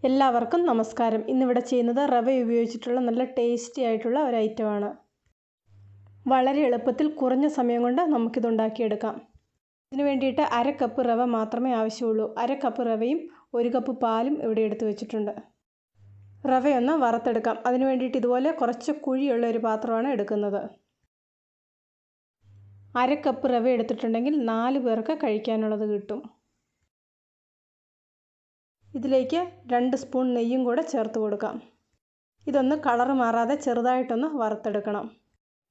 എല്ലാവർക്കും നമസ്കാരം. ഇന്നിവിടെ ചെയ്യുന്നത് റവ ഉപയോഗിച്ചിട്ടുള്ള നല്ല ടേസ്റ്റി ആയിട്ടുള്ള ഒരു ഐറ്റമാണ്. വളരെ എളുപ്പത്തിൽ കുറഞ്ഞ സമയം കൊണ്ട് നമുക്കിത് ഉണ്ടാക്കിയെടുക്കാം. ഇതിനു വേണ്ടിയിട്ട് 1/2 കപ്പ് റവ മാത്രമേ ആവശ്യമുള്ളൂ. 1/2 കപ്പ് റവയും 1 കപ്പ് പാലും ഇവിടെ എടുത്തു വെച്ചിട്ടുണ്ട്. റവയൊന്ന് വറുത്തെടുക്കാം. അതിനു വേണ്ടിയിട്ട് ഇതുപോലെ കുറച്ച് കുഴിയുള്ള ഒരു പാത്രമാണ് എടുക്കുന്നത്. 1/2 കപ്പ് റവ എടുത്തിട്ടുണ്ടെങ്കിൽ 4 പേർക്ക് കഴിക്കാനുള്ളത് കിട്ടും. ഇതിലേക്ക് 2 സ്പൂൺ നെയ്യും കൂടെ ചേർത്ത് കൊടുക്കാം. ഇതൊന്ന് കളർ മാറാതെ ചെറുതായിട്ടൊന്ന് വറുത്തെടുക്കണം.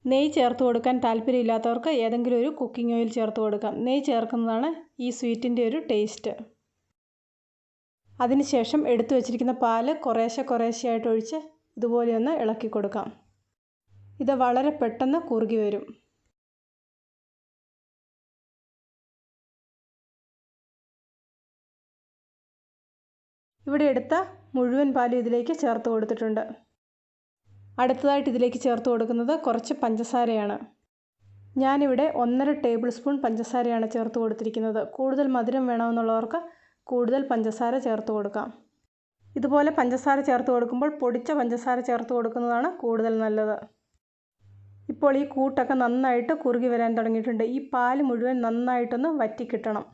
നെയ്യ് ചേർത്ത് കൊടുക്കാൻ താല്പര്യമില്ലാത്തവർക്ക് ഏതെങ്കിലും ഒരു കുക്കിംഗ് ഓയിൽ ചേർത്ത് കൊടുക്കാം. നെയ്യ് ചേർക്കുന്നതാണ് ഈ സ്വീറ്റിൻ്റെ ഒരു ടേസ്റ്റ്. അതിനുശേഷം എടുത്തു വച്ചിരിക്കുന്ന പാല് കുറേശ്ശെയായിട്ട് ഒഴിച്ച് ഇതുപോലെ ഒന്ന് ഇളക്കി കൊടുക്കാം. ഇത് വളരെ പെട്ടെന്ന് കുറുകി വരും. ഇവിടെ എടുത്ത മുഴുവൻ പാലും ഇതിലേക്ക് ചേർത്ത് കൊടുത്തിട്ടുണ്ട്. അടുത്തതായിട്ട് ഇതിലേക്ക് ചേർത്ത് കൊടുക്കുന്നത് കുറച്ച് പഞ്ചസാരയാണ്. ഞാനിവിടെ 1.5 ടേബിൾ സ്പൂൺ പഞ്ചസാരയാണ് ചേർത്ത് കൊടുത്തിരിക്കുന്നത്. കൂടുതൽ മധുരം വേണമെന്നുള്ളവർക്ക് കൂടുതൽ പഞ്ചസാര ചേർത്ത് കൊടുക്കാം. ഇതുപോലെ പഞ്ചസാര ചേർത്ത് കൊടുക്കുമ്പോൾ പൊടിച്ച പഞ്ചസാര ചേർത്ത് കൊടുക്കുന്നതാണ് കൂടുതൽ നല്ലത്. ഇപ്പോൾ ഈ കൂട്ടൊക്കെ നന്നായിട്ട് കുറുകി വരാൻ തുടങ്ങിയിട്ടുണ്ട്. ഈ പാല് മുഴുവൻ നന്നായിട്ടൊന്ന് വറ്റി കിട്ടണം.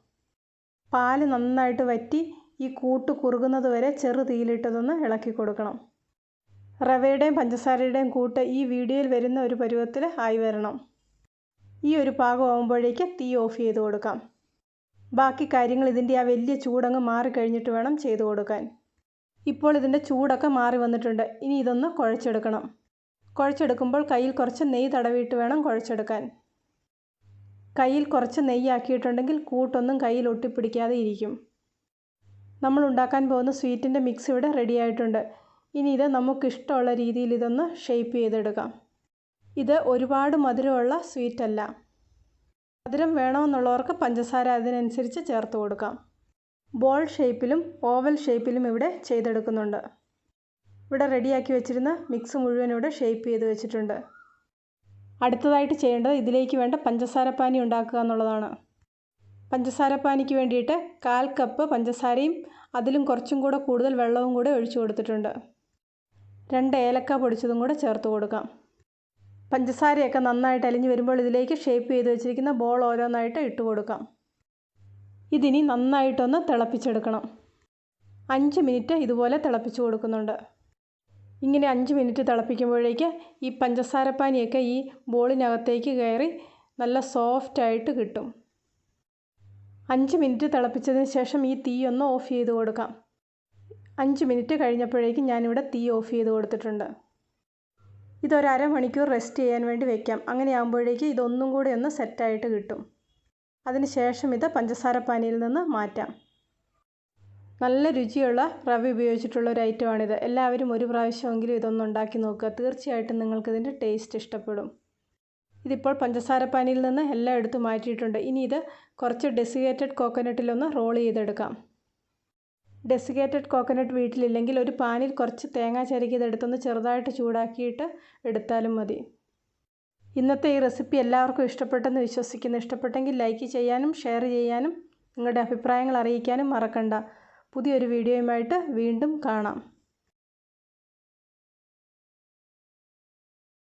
പാല് നന്നായിട്ട് വറ്റി ഈ കൂട്ട് കുറുകുന്നത് വരെ ചെറു തീയിലിട്ടതൊന്ന് ഇളക്കി കൊടുക്കണം. റവയുടെയും പഞ്ചസാരയുടെയും കൂട്ട് ഈ വീഡിയോയിൽ വരുന്ന ഒരു പരുവത്തിൽ ആയി വരണം. ഈ ഒരു പാകമാകുമ്പോഴേക്ക് തീ ഓഫ് ചെയ്ത് കൊടുക്കാം. ബാക്കി കാര്യങ്ങൾ ഇതിൻ്റെ ആ വലിയ ചൂടങ്ങ് മാറിക്കഴിഞ്ഞിട്ട് വേണം ചെയ്ത് കൊടുക്കാൻ. ഇപ്പോൾ ഇതിൻ്റെ ചൂടൊക്കെ മാറി വന്നിട്ടുണ്ട്. ഇനി ഇതൊന്ന് കുഴച്ചെടുക്കണം. കുഴച്ചെടുക്കുമ്പോൾ കയ്യിൽ കുറച്ച് നെയ്യ് തടവിയിട്ട് വേണം കുഴച്ചെടുക്കാൻ. കയ്യിൽ കുറച്ച് നെയ്യാക്കിയിട്ടുണ്ടെങ്കിൽ കൂട്ടൊന്നും കയ്യിൽ ഒട്ടിപ്പിടിക്കാതെ ഇരിക്കും. നമ്മൾ ഉണ്ടാക്കാൻ പോകുന്ന സ്വീറ്റിൻ്റെ മിക്സ് ഇവിടെ റെഡി ആയിട്ടുണ്ട്. ഇനി ഇത് നമുക്കിഷ്ടമുള്ള രീതിയിൽ ഇതൊന്ന് ഷേപ്പ് ചെയ്തെടുക്കാം. ഇത് ഒരുപാട് മധുരമുള്ള സ്വീറ്റല്ല. മധുരം വേണമെന്നുള്ളവർക്ക് പഞ്ചസാര അതിനനുസരിച്ച് ചേർത്ത് കൊടുക്കാം. ബോൾ ഷേപ്പിലും ഓവൽ ഷേപ്പിലും ഇവിടെ ചെയ്തെടുക്കുന്നുണ്ട്. ഇവിടെ റെഡിയാക്കി വെച്ചിരുന്ന മിക്സ് മുഴുവൻ ഇവിടെ ഷേപ്പ് ചെയ്ത് വെച്ചിട്ടുണ്ട്. അടുത്തതായിട്ട് ചെയ്യേണ്ടത് ഇതിലേക്ക് വേണ്ട പഞ്ചസാരപ്പാനി ഉണ്ടാക്കുക എന്നുള്ളതാണ്. പഞ്ചസാരപ്പാനിക്ക് വേണ്ടിയിട്ട് 1/4 കപ്പ് പഞ്ചസാരയും അതിലും കുറച്ചും കൂടെ കൂടുതൽ വെള്ളവും കൂടെ ഒഴിച്ചു കൊടുത്തിട്ടുണ്ട്. 2 ഏലക്ക പൊടിച്ചതും കൂടെ ചേർത്ത് കൊടുക്കാം. പഞ്ചസാരയൊക്കെ നന്നായിട്ട് അലിഞ്ഞ് വരുമ്പോൾ ഇതിലേക്ക് ഷേപ്പ് ചെയ്ത് വെച്ചിരിക്കുന്ന ബോൾ ഓരോന്നായിട്ട് ഇട്ട് കൊടുക്കാം. ഇതിനി നന്നായിട്ടൊന്ന് തിളപ്പിച്ചെടുക്കണം. 5 മിനിറ്റ് ഇതുപോലെ തിളപ്പിച്ച് കൊടുക്കുന്നുണ്ട്. ഇങ്ങനെ 5 മിനിറ്റ് തിളപ്പിക്കുമ്പോഴേക്ക് ഈ പഞ്ചസാരപ്പാനിയൊക്കെ ഈ ബോളിനകത്തേക്ക് കയറി നല്ല സോഫ്റ്റായിട്ട് കിട്ടും. 5 മിനിറ്റ് തിളപ്പിച്ചതിന് ശേഷം ഈ തീ ഒന്ന് ഓഫ് ചെയ്ത് കൊടുക്കാം. 5 മിനിറ്റ് കഴിഞ്ഞപ്പോഴേക്കും ഞാനിവിടെ തീ ഓഫ് ചെയ്ത് കൊടുത്തിട്ടുണ്ട്. ഇതൊരു അരമണിക്കൂർ റെസ്റ്റ് ചെയ്യാൻ വേണ്ടി വെക്കാം. അങ്ങനെ ആകുമ്പോഴേക്ക് ഇതൊന്നും കൂടി ഒന്ന് സെറ്റായിട്ട് കിട്ടും. അതിന് ശേഷം ഇത് പഞ്ചസാരപ്പാനിയിൽ നിന്ന് മാറ്റാം. നല്ല രുചിയുള്ള റവ ഉപയോഗിച്ചിട്ടുള്ള ഒരു ഐറ്റമാണിത്. എല്ലാവരും ഒരു പ്രാവശ്യമെങ്കിലും ഇതൊന്ന് ഉണ്ടാക്കി നോക്കുക. തീർച്ചയായിട്ടും നിങ്ങൾക്കിതിൻ്റെ ടേസ്റ്റ് ഇഷ്ടപ്പെടും. ഇതിപ്പോൾ പഞ്ചസാരപ്പാനിയിൽ നിന്ന് എല്ലാം എടുത്ത് മാറ്റിയിട്ടുണ്ട്. ഇനി ഇത് കുറച്ച് ഡെസിക്കേറ്റഡ് കോക്കനട്ടിലൊന്ന് റോൾ ചെയ്തെടുക്കാം. ഡെസിക്കേറ്റഡ് കോക്കനട്ട് വീട്ടിലില്ലെങ്കിൽ ഒരു പാനിൽ കുറച്ച് തേങ്ങ ചിരകിയതെടുത്തൊന്ന് ചെറുതായിട്ട് ചൂടാക്കിയിട്ട് എടുത്താലും മതി. ഇന്നത്തെ ഈ റെസിപ്പി എല്ലാവർക്കും ഇഷ്ടപ്പെട്ടെന്ന് വിശ്വസിക്കുന്നു. ഇഷ്ടപ്പെട്ടെങ്കിൽ ലൈക്ക് ചെയ്യാനും ഷെയർ ചെയ്യാനും നിങ്ങളുടെ അഭിപ്രായങ്ങൾ അറിയിക്കാനും മറക്കണ്ട. പുതിയൊരു വീഡിയോയുമായിട്ട് വീണ്ടും കാണാം.